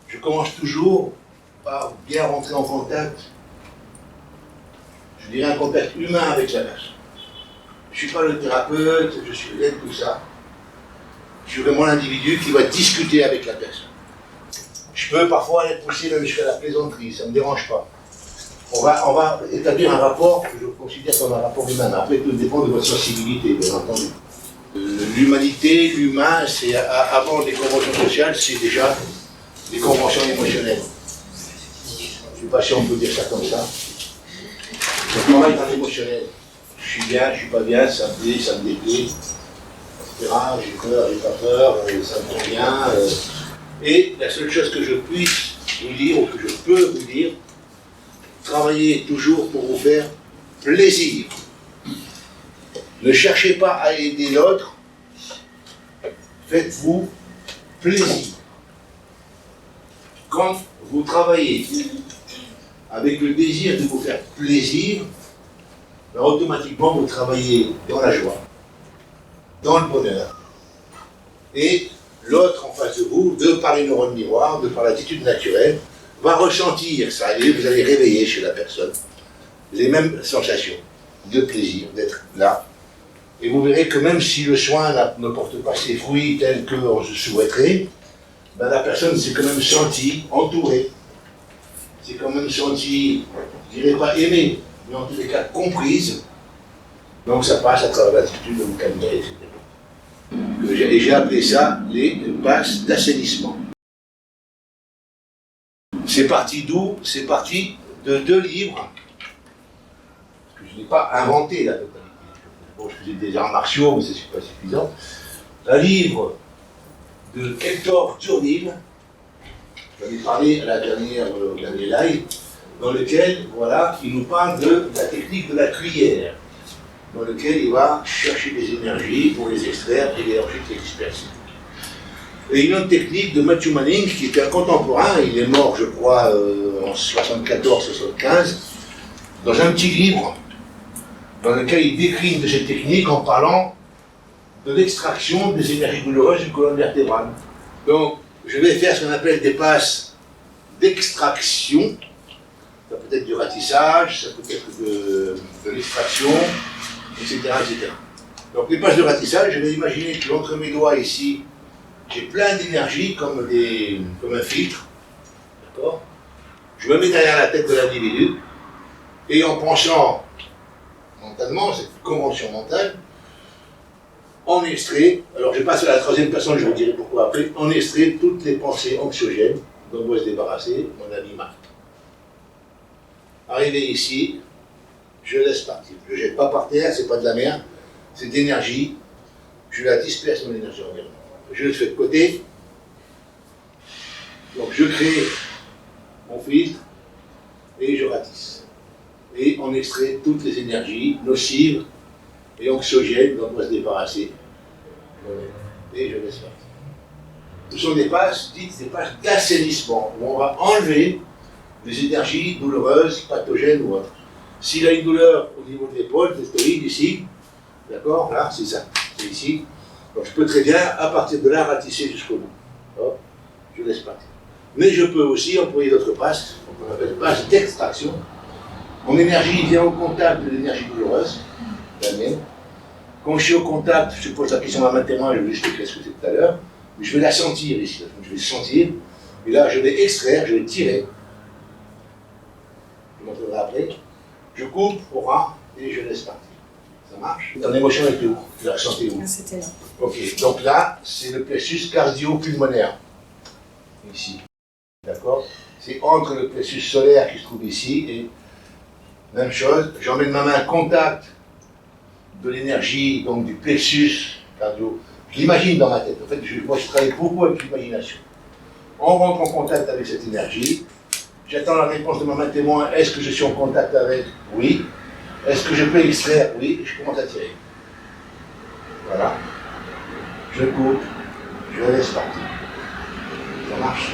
je commence toujours par bien rentrer en contact, je dirais un contact humain avec la personne. Je ne suis pas le thérapeute, je suis l'aide, tout ça. Je suis vraiment l'individu qui va discuter avec la personne. Je peux parfois aller pousser même jusqu'à la plaisanterie, ça ne me dérange pas. On va établir un rapport que je considère comme un rapport humain. Après, tout dépend de votre sensibilité, bien entendu. L'humanité, l'humain, c'est avant les conventions sociales, c'est déjà des conventions émotionnelles. Je ne sais pas si on peut dire ça comme ça. Je travaille dans l'émotionnel. Je suis bien, je ne suis pas bien, ça me plaît, ça me déplaît, etc. J'ai peur, j'ai pas peur, ça me convient. Et la seule chose que je puisse vous dire, ou que je peux vous dire, travaillez toujours pour vous faire plaisir. Ne cherchez pas à aider l'autre, faites-vous plaisir. Quand vous travaillez avec le désir de vous faire plaisir, ben automatiquement vous travaillez dans la joie, dans le bonheur. Et l'autre en face de vous, de par les neurones miroirs, de par l'attitude naturelle, va ressentir ça, et vous allez réveiller chez la personne les mêmes sensations de plaisir d'être là. Et vous verrez que même si le soin ne porte pas ses fruits tels qu'on se souhaiterait, ben la personne s'est quand même sentie entourée, s'est quand même sentie, je dirais pas aimée, mais en tous les cas comprise. Donc ça passe à travers l'attitude de vous calmer, etc. Et j'ai appelé ça les passes d'assainissement. C'est parti d'où? C'est parti de 2 livres que je n'ai pas inventé la totalité. Bon, je faisais des arts martiaux, mais c'est pas suffisant. Un livre de Hector Turnil, j'en ai parlé à la au dernier live, dans lequel, voilà, il nous parle de la technique de la cuillère, dans lequel il va chercher des énergies pour les extraire et les ensuite les disperser. Et une autre technique de Matthew Manning, qui était un contemporain, il est mort, je crois, en 74-75, dans un petit livre, dans lequel il décrit une de ces techniques en parlant de l'extraction des énergies douloureuses du colonne vertébrale. Donc, je vais faire ce qu'on appelle des passes d'extraction. Ça peut être du ratissage, ça peut être de l'extraction, etc., etc. Donc, les passes de ratissage, je vais imaginer que entre mes doigts ici, j'ai plein d'énergie comme un filtre. D'accord? Je me mets derrière la tête de l'individu et en pensant mentalement, c'est une convention mentale, on extrait, alors je passe à la 3e personne, je vous dirai pourquoi après, on extrait toutes les pensées anxiogènes dont on doit se débarrasser, mon ami Marc. Arrivé ici, je laisse partir. Je ne jette pas par terre, c'est pas de la merde, c'est d'énergie, je la disperse mon énergie environnementale. Je le fais de côté, donc je crée mon filtre et je ratisse. Et on extrait toutes les énergies nocives et anxiogènes dont on doit se débarrasser. Et je laisse partir. Ce sont des passes dites des passes d'assainissement, où on va enlever les énergies douloureuses, pathogènes ou autres. S'il a une douleur au niveau de l'épaule, testoride ici, d'accord, là, c'est ça, c'est ici. Donc je peux très bien, à partir de là, ratisser jusqu'au bout. Alors, je laisse partir. Mais je peux aussi employer d'autres passes, qu'on appelle passes d'extraction. Mon énergie vient au contact de l'énergie douloureuse, la mienne. Quand je suis au contact, je pose la question à ma témoin, je vais expliquer ce que c'est tout à l'heure, mais je vais la sentir ici. Donc je vais sentir, et là je vais extraire, je vais tirer. Je vous montrerai après. Je coupe au ras et je laisse partir. Ça marche? Ton émotion était où? Tu la ressentais où? C'était là. Ok, donc là, c'est le plexus cardio-pulmonaire. Ici. D'accord? C'est entre le plexus solaire qui se trouve ici et même chose, j'emmène ma main en contact de l'énergie, donc du plexus cardio. Je l'imagine dans ma tête. En fait, moi je travaille beaucoup avec l'imagination. On rentre en contact avec cette énergie. J'attends la réponse de ma main témoin. Est-ce que je suis en contact avec? Oui. Est-ce que je peux extraire? Oui. Je commence à tirer. Voilà. Je coupe. Je laisse partir. Ça marche.